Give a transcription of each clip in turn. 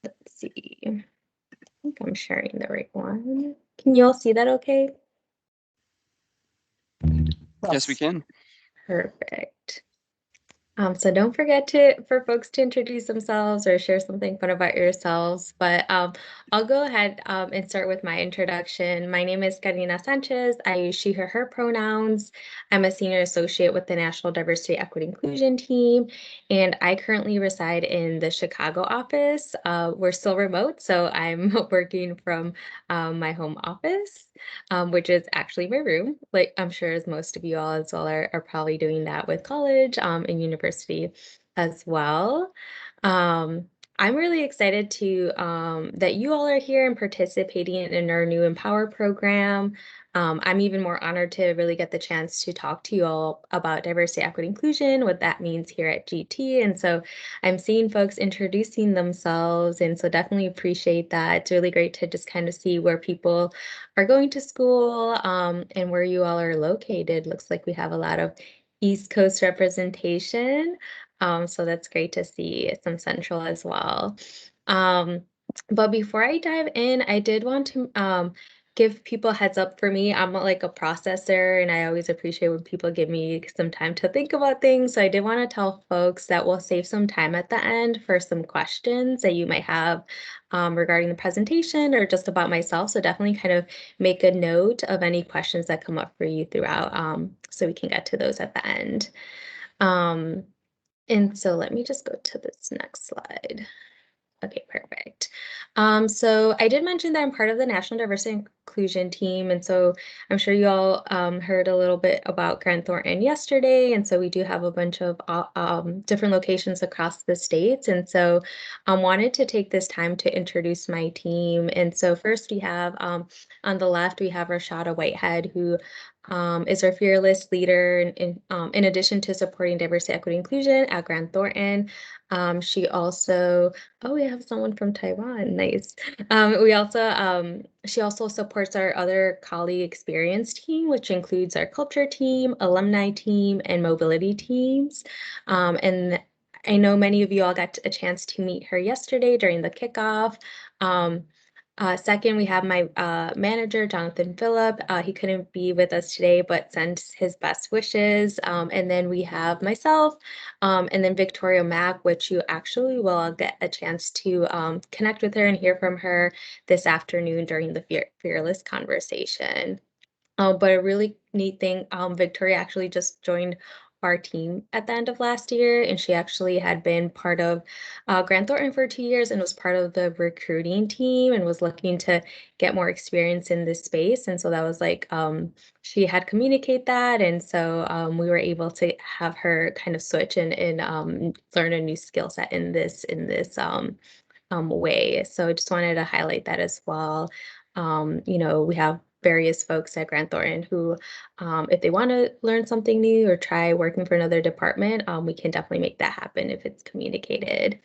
Let's see. I think I'm sharing the right one. Can you all see that okay? Yes, we can. Perfect. So don't forget for folks to introduce themselves or share something fun about yourselves. But I'll go ahead and start with my introduction. My name is Karina Sanchez. I use she, her pronouns. I'm a senior associate with the National Diversity, Equity, Inclusion team, and I currently reside in the Chicago office. We're still remote, so I'm working from my home office, which is actually my room. Like I'm sure as most of you all as well are probably doing that with college and university as well. Um, I'm really excited to that you all are here and participating in our new Empower program. I'm even more honored to really get the chance to talk to you all about diversity, equity, inclusion, what that means here at GT. And so I'm seeing folks introducing themselves, and so definitely appreciate that. It's really great to just kind of see where people are going to school and where you all are located. Looks like we have a lot of East Coast representation. So that's great to see some Central as well. But before I dive in, I did want to give people a heads up. For me, I'm like a processor, and I always appreciate when people give me some time to think about things. So I did want to tell folks that we'll save some time at the end for some questions that you might have regarding the presentation or just about myself. So definitely kind of make a note of any questions that come up for you throughout so we can get to those at the end. And so let me just go to this next slide. Okay, perfect. So I did mention that I'm part of the National Diversity and Inclusion team, and so I'm sure you all heard a little bit about Grant Thornton yesterday, and so we do have a bunch of different locations across the states, and so I wanted to take this time to introduce my team. And so first we have on the left, we have Rashada Whitehead, who is our fearless leader in addition to supporting diversity, equity, inclusion at Grant Thornton. She also, oh, we have someone from Taiwan. Nice. She also supports our other colleague experience team, which includes our culture team, alumni team, and mobility teams. And I know many of you all got a chance to meet her yesterday during the kickoff. Second, we have my manager, Jonathan Phillip. He couldn't be with us today, but sends his best wishes. And then we have myself, and then Victoria Mack, which you actually will get a chance to connect with her and hear from her this afternoon during the Fearless conversation. But a really neat thing, Victoria actually just joined our team at the end of last year, and she actually had been part of Grant Thornton for 2 years and was part of the recruiting team and was looking to get more experience in this space. And so that was like, she had communicate that. And so we were able to have her kind of switch and learn a new skill set in this way. So I just wanted to highlight that as well. We have various folks at Grant Thornton who, if they want to learn something new or try working for another department, we can definitely make that happen if it's communicated.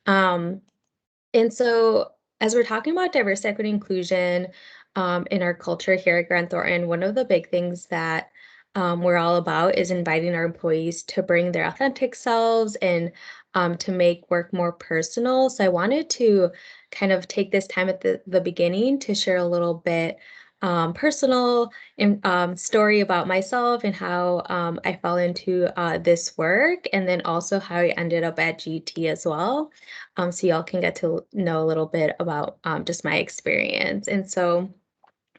And so as we're talking about diversity, equity, inclusion in our culture here at Grant Thornton, one of the big things that we're all about is inviting our employees to bring their authentic selves and to make work more personal. So I wanted to kind of take this time at the beginning to share a little bit personal story about myself and how I fell into this work, and then also how I ended up at GT as well. So y'all can get to know a little bit about just my experience. And so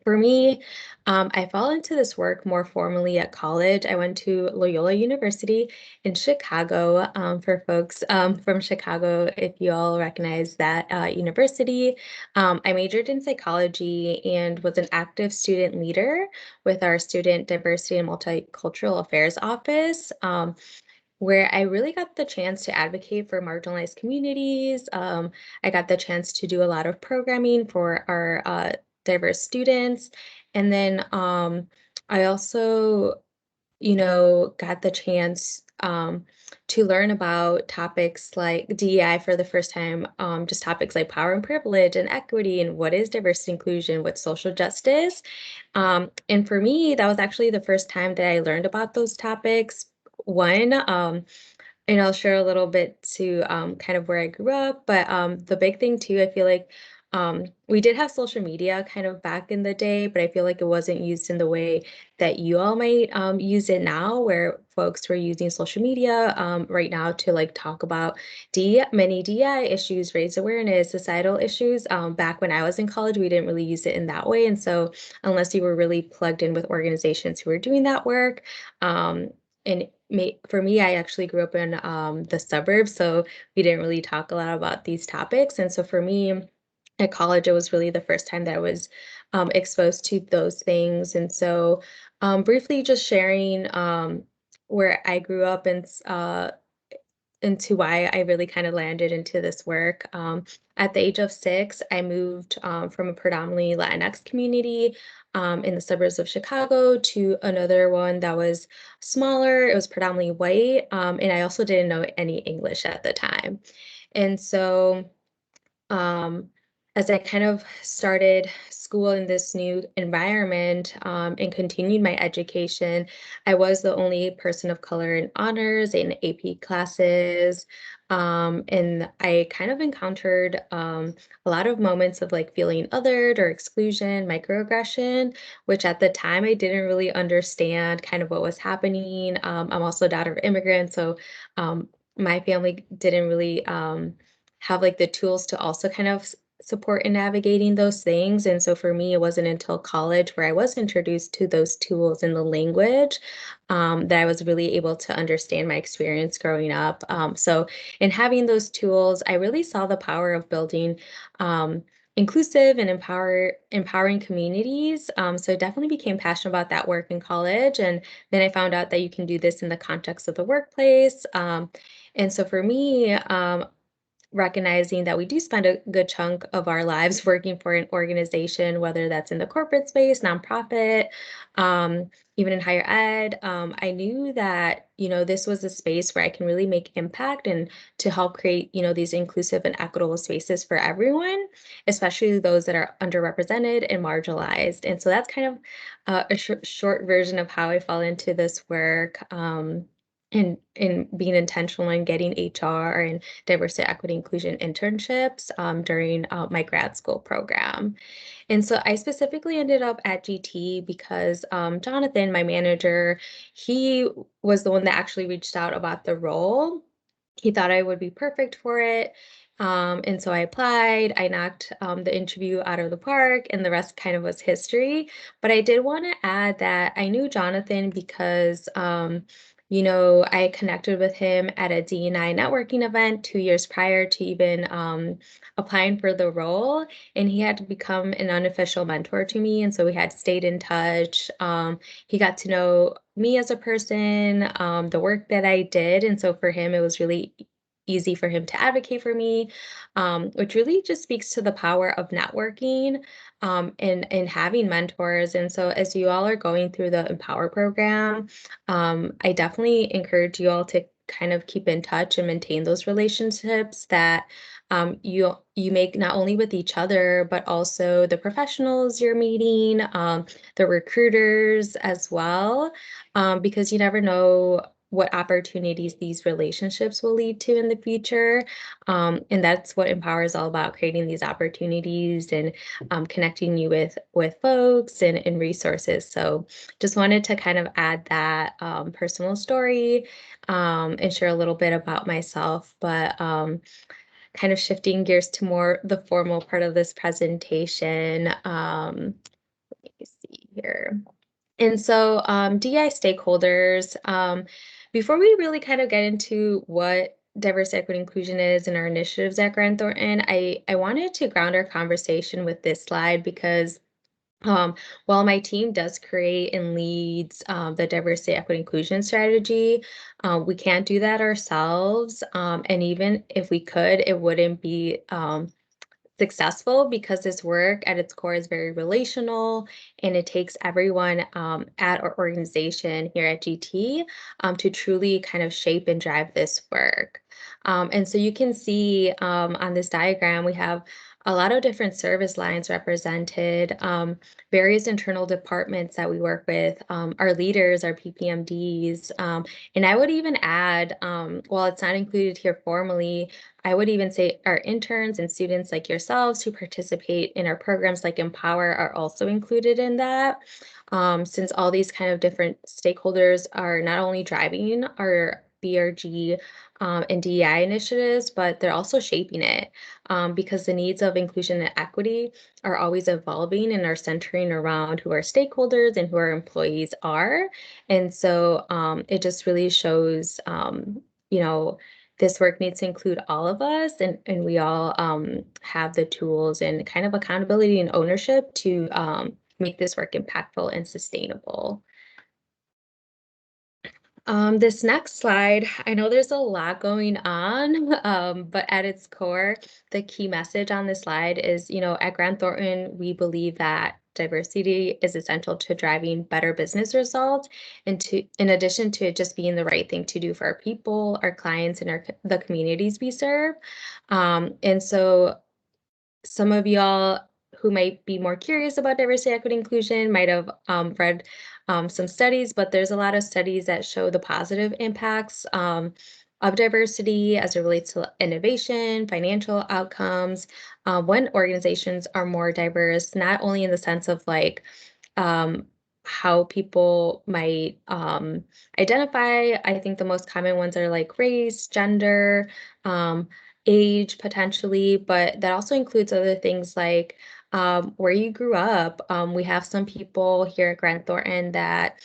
for me, I fell into this work more formally at college. I went to Loyola University in Chicago. For folks from Chicago, if you all recognize that university, I majored in psychology and was an active student leader with our Student Diversity and Multicultural Affairs Office. Where I really got the chance to advocate for marginalized communities. I got the chance to do a lot of programming for our diverse students. And then I also, got the chance to learn about topics like DEI for the first time, just topics like power and privilege and equity and what is diversity inclusion, what's social justice. And for me, that was actually the first time that I learned about those topics. One, And I'll share a little bit to kind of where I grew up. But the big thing too, I feel like we did have social media kind of back in the day, but I feel like it wasn't used in the way that you all might use it now, where folks were using social media right now to like talk about many DEI issues, raise awareness, societal issues. Back when I was in college, we didn't really use it in that way. And so, unless you were really plugged in with organizations who were doing that work, um, and for me, I actually grew up in the suburbs, so we didn't really talk a lot about these topics. And so for me, at college, it was really the first time that I was exposed to those things. And so, briefly, just sharing where I grew up and into why I really kind of landed into this work. At the age of 6, I moved from a predominantly Latinx community in the suburbs of Chicago to another one that was smaller. It was predominantly white, and I also didn't know any English at the time. And so, um, as I kind of started school in this new environment and continued my education, I was the only person of color in honors and AP classes. And I kind of encountered a lot of moments of like feeling othered or exclusion, microaggression, which at the time I didn't really understand kind of what was happening. I'm also a daughter of immigrants, so my family didn't really have like the tools to also kind of support in navigating those things. And so for me, it wasn't until college where I was introduced to those tools and the language that I was really able to understand my experience growing up. So in having those tools, I really saw the power of building inclusive and empowering communities. So I definitely became passionate about that work in college. And then I found out that you can do this in the context of the workplace. And so for me, recognizing that we do spend a good chunk of our lives working for an organization, whether that's in the corporate space, nonprofit, um, even in higher ed. I knew that, this was a space where I can really make impact and to help create, these inclusive and equitable spaces for everyone, especially those that are underrepresented and marginalized. And so that's kind of a short version of how I fell into this work. And being intentional in getting HR and diversity, equity, inclusion internships during my grad school program. And so I specifically ended up at GT because Jonathan, my manager, he was the one that actually reached out about the role. He thought I would be perfect for it. And so I applied, I knocked the interview out of the park, and the rest kind of was history. But I did want to add that I knew Jonathan because I connected with him at a DE&I networking event 2 years prior to even applying for the role, and he had become an unofficial mentor to me, and so we had stayed in touch. He got to know me as a person, the work that I did, and so for him, it was really easy for him to advocate for me, which really just speaks to the power of networking and having mentors. And so, as you all are going through the Empower program, I definitely encourage you all to kind of keep in touch and maintain those relationships that you make not only with each other, but also the professionals you're meeting, the recruiters as well, because you never know what opportunities these relationships will lead to in the future. And that's what Empower is all about, creating these opportunities and connecting you with folks and resources. So just wanted to kind of add that personal story and share a little bit about myself, but kind of shifting gears to more the formal part of this presentation. Let me see here. And so DEI stakeholders, before we really kind of get into what diversity, equity, inclusion is and our initiatives at Grant Thornton, I wanted to ground our conversation with this slide because while my team does create and leads the diversity, equity, inclusion strategy, we can't do that ourselves. And even if we could, it wouldn't be successful because this work at its core is very relational and it takes everyone at our organization here at GT to truly kind of shape and drive this work. And so you can see on this diagram, we have a lot of different service lines represented, various internal departments that we work with, our leaders, our PPMDs, and I would even add, while it's not included here formally, I would even say our interns and students like yourselves who participate in our programs like Empower are also included in that. Since all these kind of different stakeholders are not only driving our BRG and DEI initiatives, but they're also shaping it because the needs of inclusion and equity are always evolving and are centering around who our stakeholders and who our employees are. And so it just really shows, you know, this work needs to include all of us, and we all have the tools and kind of accountability and ownership to make this work impactful and sustainable. This next slide, I know there's a lot going on, but at its core, the key message on this slide is, at Grant Thornton, we believe that diversity is essential to driving better business results, and in addition to it just being the right thing to do for our people, our clients, and the communities we serve. And so some of y'all who might be more curious about diversity, equity, inclusion might have read some studies, but there's a lot of studies that show the positive impacts of diversity as it relates to innovation, financial outcomes, when organizations are more diverse, not only in the sense of like um, how people might identify. I think the most common ones are like race, gender, um, age potentially, but that also includes other things like where you grew up. We have some people here at Grant Thornton that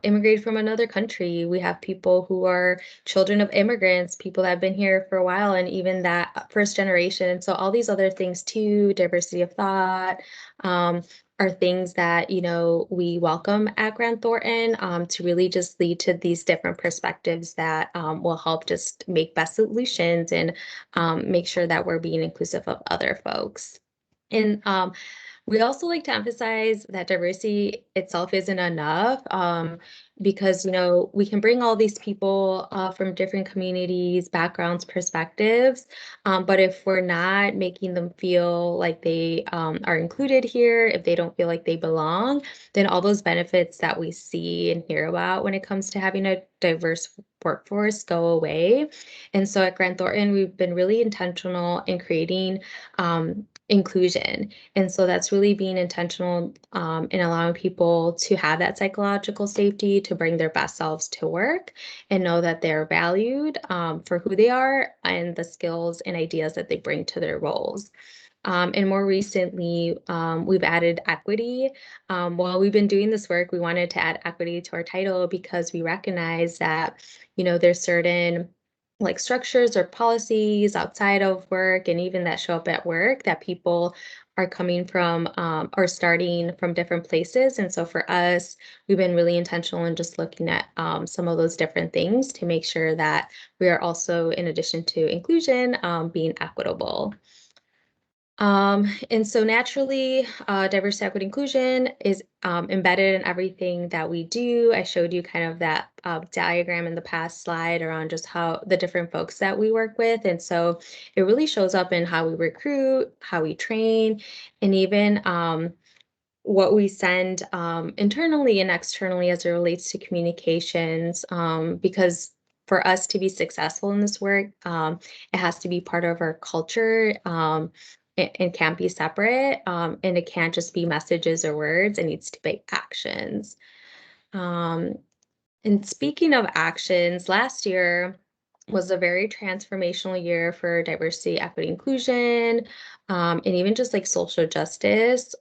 immigrated from another country. We have people who are children of immigrants, people that have been here for a while, and even that first generation. So all these other things too, diversity of thought, are things that we welcome at Grant Thornton to really just lead to these different perspectives that will help just make best solutions and make sure that we're being inclusive of other folks. And we also like to emphasize that diversity itself isn't enough because, we can bring all these people from different communities, backgrounds, perspectives, but if we're not making them feel like they are included here, if they don't feel like they belong, then all those benefits that we see and hear about when it comes to having a diverse workforce go away. And so at Grant Thornton, we've been really intentional in creating inclusion. And so that's really being intentional in allowing people to have that psychological safety to bring their best selves to work and know that they're valued for who they are and the skills and ideas that they bring to their roles. And more recently, we've added equity. While we've been doing this work, we wanted to add equity to our title because we recognize that, there's certain like structures or policies outside of work and even that show up at work that people are coming from or starting from different places. And so for us, we've been really intentional in just looking at some of those different things to make sure that we are also, in addition to inclusion, being equitable. And so naturally, diversity, equity, inclusion is embedded in everything that we do. I showed you kind of that diagram in the past slide around just how the different folks that we work with. And so it really shows up in how we recruit, how we train, and even what we send internally and externally as it relates to communications, because for us to be successful in this work, it has to be part of our culture. It can't be separate, and it can't just be messages or words. It needs to be actions. Um, and speaking of actions, last year was a very transformational year for diversity, equity, inclusion, and even just like social justice.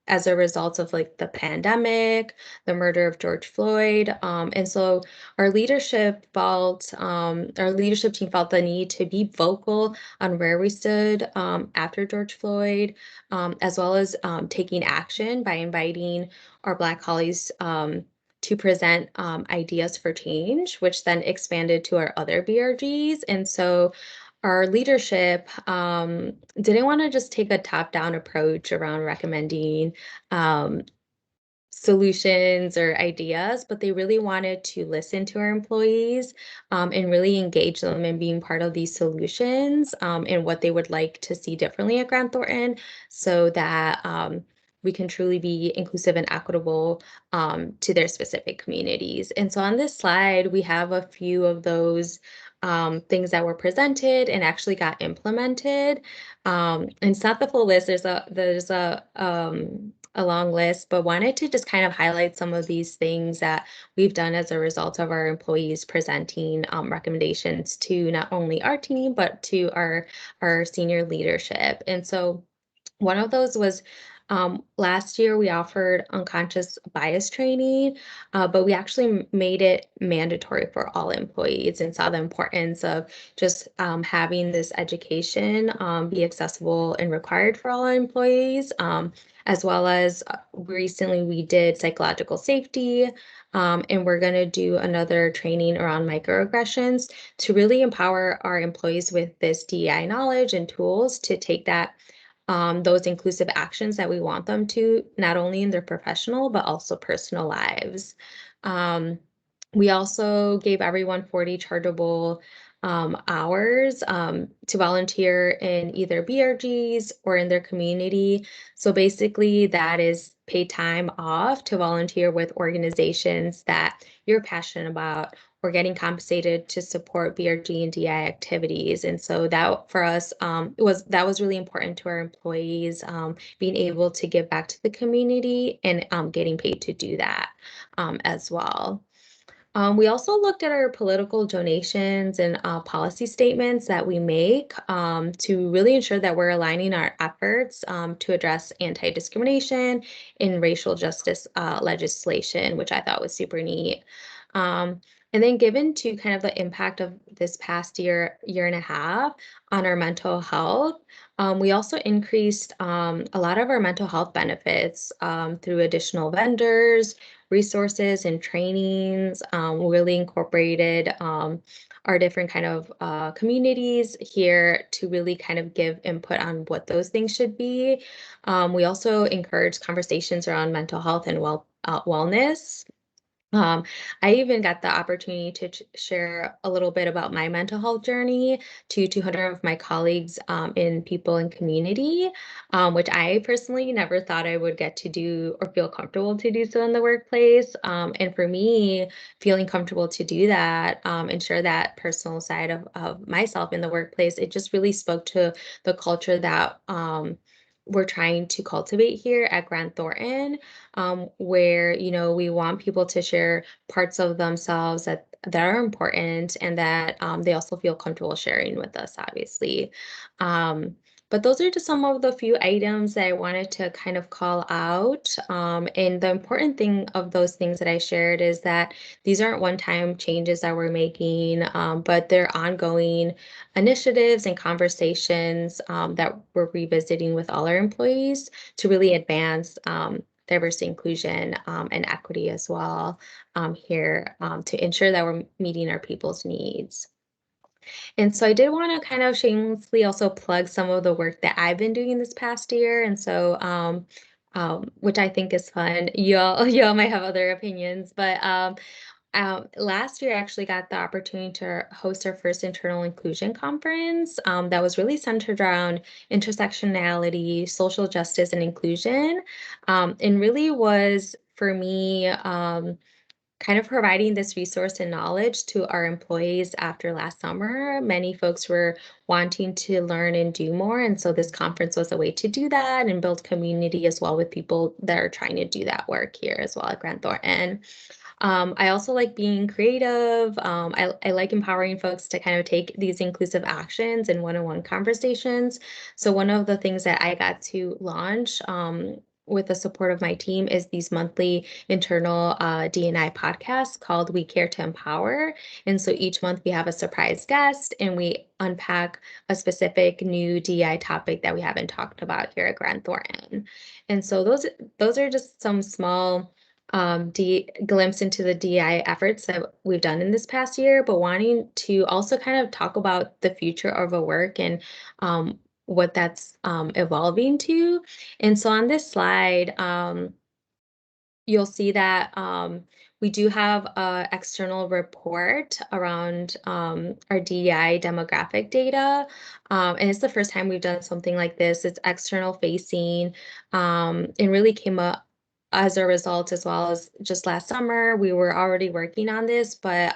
As a result of like the pandemic, the murder of George Floyd. And so our leadership team felt the need to be vocal on where we stood after George Floyd, as well as taking action by inviting our Black colleagues to present ideas for change, which then expanded to our other BRGs. And so our leadership didn't want to just take a top-down approach around recommending solutions or ideas, but they really wanted to listen to our employees and really engage them in being part of these solutions and what they would like to see differently at Grant Thornton so that we can truly be inclusive and equitable to their specific communities. And so on this slide, we have a few of those things that were presented and actually got implemented. And it's not the full list. There's a long list, but wanted to just kind of highlight some of these things that we've done as a result of our employees presenting recommendations to not only our team but to our senior leadership. And so one of those was last year we offered unconscious bias training, but we actually made it mandatory for all employees and saw the importance of just having this education be accessible and required for all our employees, as well as recently we did psychological safety, and we're going to do another training around microaggressions to really empower our employees with this DEI knowledge and tools to take those inclusive actions that we want them to, not only in their professional, but also personal lives. We also gave everyone 40 chargeable hours to volunteer in either BRGs or in their community. So basically, that is paid time off to volunteer with organizations that you're passionate about or getting compensated to support BRG and DI activities. And so that for us was really important to our employees, being able to give back to the community and getting paid to do that as well. We also looked at our political donations and policy statements that we make to really ensure that we're aligning our efforts to address anti-discrimination in racial justice legislation, which I thought was super neat. Um, and then given to kind of the impact of this past year and a half on our mental health, we also increased a lot of our mental health benefits through additional vendors, resources and trainings, really incorporated our different kind of communities here to really kind of give input on what those things should be. We also encourage conversations around mental health and wellness. Um, I even got the opportunity to share a little bit about my mental health journey to 200 of my colleagues in people and community, which I personally never thought I would get to do or feel comfortable to do so in the workplace. And for me, feeling comfortable to do that and share that personal side of myself in the workplace, it just really spoke to the culture that we're trying to cultivate here at Grant Thornton, where we want people to share parts of themselves that are important and that they also feel comfortable sharing with us, obviously. Um, but those are just some of the few items that I wanted to kind of call out. And the important thing of those things that I shared is that these aren't one-time changes that we're making, but they're ongoing initiatives and conversations that we're revisiting with all our employees to really advance diversity, inclusion, and equity as well here to ensure that we're meeting our people's needs. And so I did want to kind of shamelessly also plug some of the work that I've been doing this past year. And so, which I think is fun. Y'all might have other opinions, but last year I actually got the opportunity to host our first internal inclusion conference that was really centered around intersectionality, social justice, and inclusion. And really was for me kind of providing this resource and knowledge to our employees after last summer. Many folks were wanting to learn and do more. And so this conference was a way to do that and build community as well with people that are trying to do that work here as well at Grant Thornton. I also like being creative. I like empowering folks to kind of take these inclusive actions in one-on-one conversations. So one of the things that I got to launch with the support of my team is these monthly internal DEI podcasts called We Care to Empower. And so each month we have a surprise guest and we unpack a specific new DEI topic that we haven't talked about here at Grant Thornton. And so those are just some small glimpse into the DEI efforts that we've done in this past year, but wanting to also kind of talk about the future of our work and what that's evolving to. And so on this slide, you'll see that we do have a external report around our DEI demographic data, and it's the first time we've done something like this. It's external facing, and really came up as a result, as well as just last summer. We were already working on this, but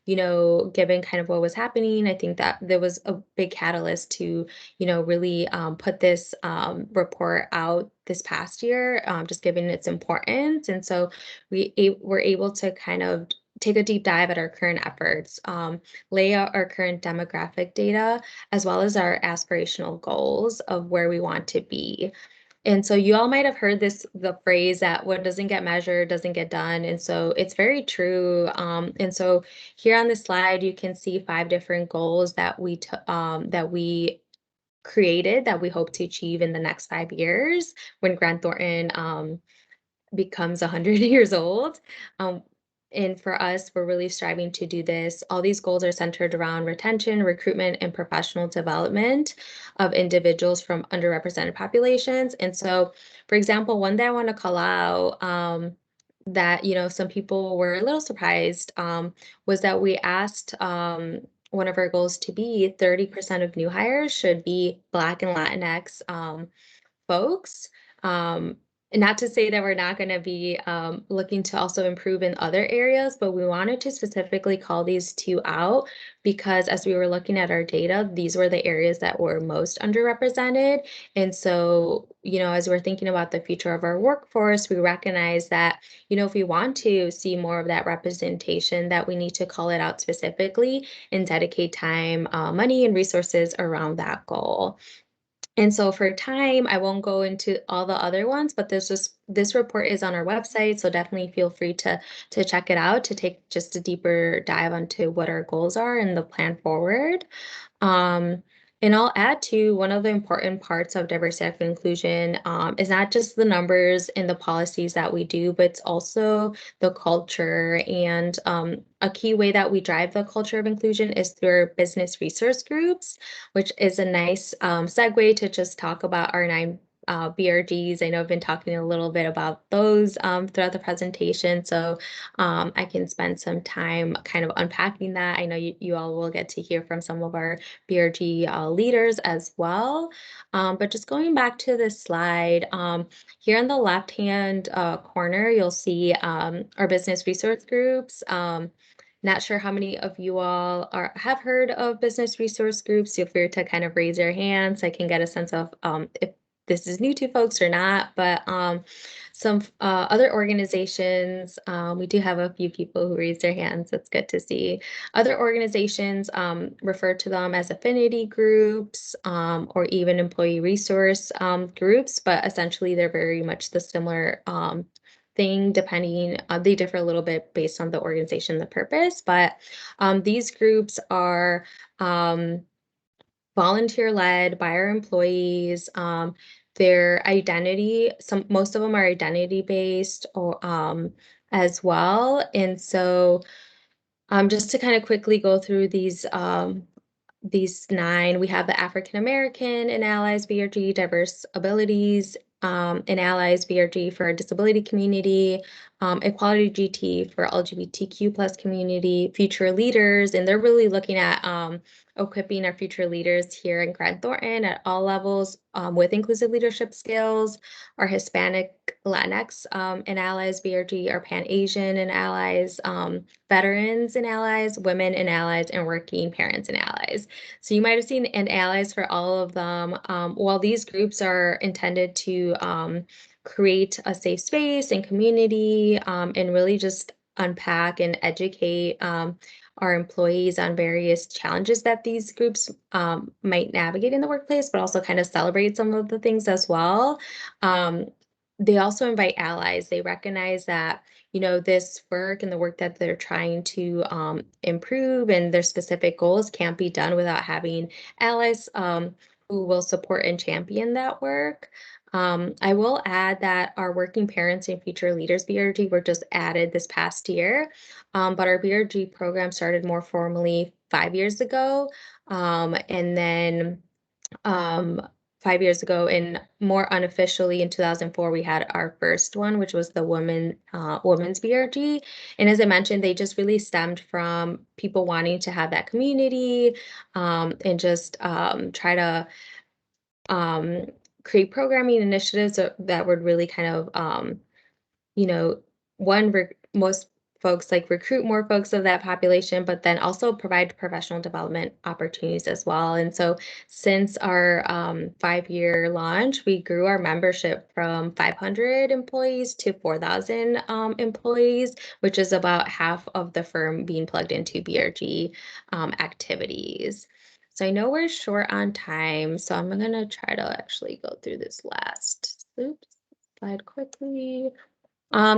given kind of what was happening, I think that there was a big catalyst to really put this report out this past year, just given its importance. And so were able to kind of take a deep dive at our current efforts, lay out our current demographic data, as well as our aspirational goals of where we want to be. And so you all might have heard the phrase that what doesn't get measured doesn't get done. And so it's very true. And so here on this slide, you can see 5 different goals that we created that we hope to achieve in the next 5 years when Grant Thornton becomes 100 years old. Um, and for us, we're really striving to do this. All these goals are centered around retention, recruitment, and professional development of individuals from underrepresented populations. And so, for example, one that I want to call out that some people were a little surprised was that we asked one of our goals to be 30% of new hires should be Black and Latinx folks. Um, and not to say that we're not going to be looking to also improve in other areas, but we wanted to specifically call these two out because as we were looking at our data, these were the areas that were most underrepresented. And so, as we're thinking about the future of our workforce, we recognize that, if we want to see more of that representation, that we need to call it out specifically and dedicate time, money, and resources around that goal. And so for time, I won't go into all the other ones, but this report is on our website, so definitely feel free to check it out to take just a deeper dive onto what our goals are and the plan forward. Um, and I'll add to one of the important parts of diversity, equity, inclusion is not just the numbers and the policies that we do, but it's also the culture. And a key way that we drive the culture of inclusion is through our business resource groups, which is a nice segue to just talk about our 9 BRGs. I know I've been talking a little bit about those throughout the presentation, so I can spend some time kind of unpacking that. I know you all will get to hear from some of our BRG leaders as well. But just going back to this slide, here in the left-hand corner, you'll see our business resource groups. Not sure how many of you all have heard of business resource groups. Feel free to kind of raise your hands so I can get a sense of if this is new to folks or not. But some other organizations, we do have a few people who raise their hands. That's good to see. Other organizations refer to them as affinity groups or even employee resource groups, but essentially they're very much the similar thing depending they differ a little bit based on the organization, the purpose, but these groups are volunteer led by our employees. Their identity, most of them are identity based or as well. And so just to kind of quickly go through these 9, we have the African American and Allies BRG, Diverse Abilities and Allies BRG for our disability community, Equality GT for LGBTQ plus community, Future Leaders, and they're really looking at equipping our future leaders here in Grant Thornton at all levels with inclusive leadership skills. Our Hispanic, Latinx and Allies BRG, our Pan-Asian and Allies, veterans and allies, women and allies, and working parents and allies. So you might have seen and allies for all of them. While these groups are intended to create a safe space and community and really just unpack and educate our employees on various challenges that these groups might navigate in the workplace, but also kind of celebrate some of the things as well. They also invite allies. They recognize that this work and the work that they're trying to improve and their specific goals can't be done without having allies who will support and champion that work. I will add that our Working Parents and Future Leaders BRG were just added this past year, but our BRG program started more formally 5 years ago. And then 5 years ago, and more unofficially in 2004, we had our first one, which was the women's BRG. And as I mentioned, they just really stemmed from people wanting to have that community, and just try to um, create programming initiatives that would really kind of you know, most folks like recruit more folks of that population, but then also provide professional development opportunities as well. And so, since our 5-year launch, we grew our membership from 500 employees to 4,000 employees, which is about half of the firm being plugged into BRG activities. So I know we're short on time, so I'm gonna try to actually go through this last slide quickly.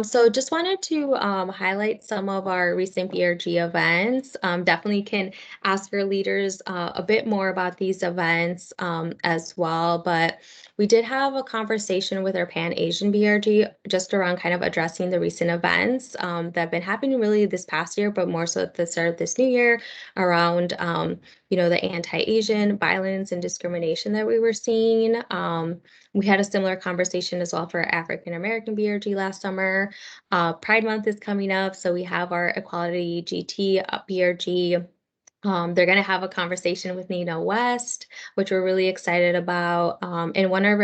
So just wanted to highlight some of our recent BRG events. Definitely can ask your leaders a bit more about these events as well. But we did have a conversation with our Pan Asian BRG just around kind of addressing the recent events that have been happening really this past year, but more so at the start of this new year around the anti-Asian violence and discrimination that we were seeing. We had a similar conversation as well for African American BRG last summer. Pride Month is coming up, so we have our Equality GT BRG. They're going to have a conversation with Nina West, which we're really excited about. And one of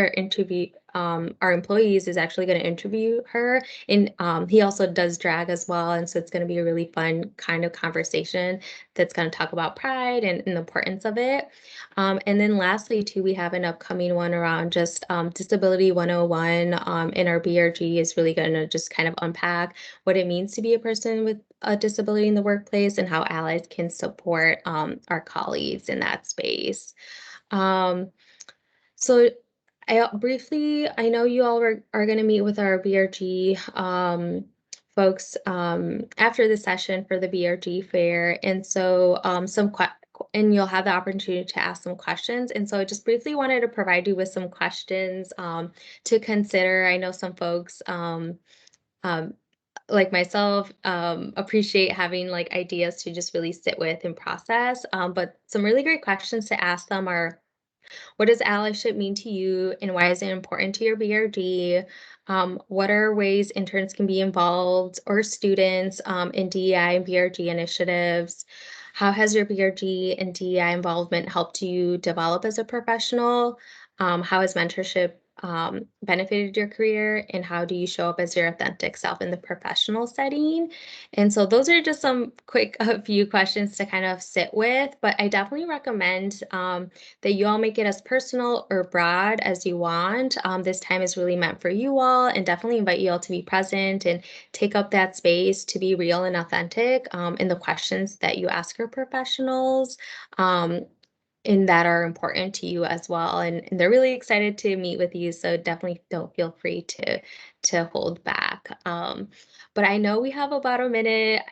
our employees is actually going to interview her. And he also does drag as well. And so it's going to be a really fun kind of conversation that's going to talk about pride and the importance of it. And then lastly, too, we have an upcoming one around just Disability 101 in our BRG is really going to just kind of unpack what it means to be a person with a disability in the workplace and how allies can support our colleagues in that space. Um, so I know you all are going to meet with our BRG folks after the session for the BRG fair. And so and you'll have the opportunity to ask some questions. And so I just briefly wanted to provide you with some questions to consider. I know some folks um, like myself, appreciate having like ideas to just really sit with and process. But some really great questions to ask them are, what does allyship mean to you and why is it important to your BRG? What are ways interns can be involved or students in DEI and BRG initiatives? How has your BRG and DEI involvement helped you develop as a professional? How has mentorship benefited your career? And how do you show up as your authentic self in the professional setting? And so those are just some quick a few questions to kind of sit with, but I definitely recommend that you all make it as personal or broad as you want. This time is really meant for you all, and definitely invite you all to be present and take up that space to be real and authentic in the questions that you ask your professionals. And that are important to you as well. And they're really excited to meet with you. So definitely don't feel free to hold back. But I know we have about a minute.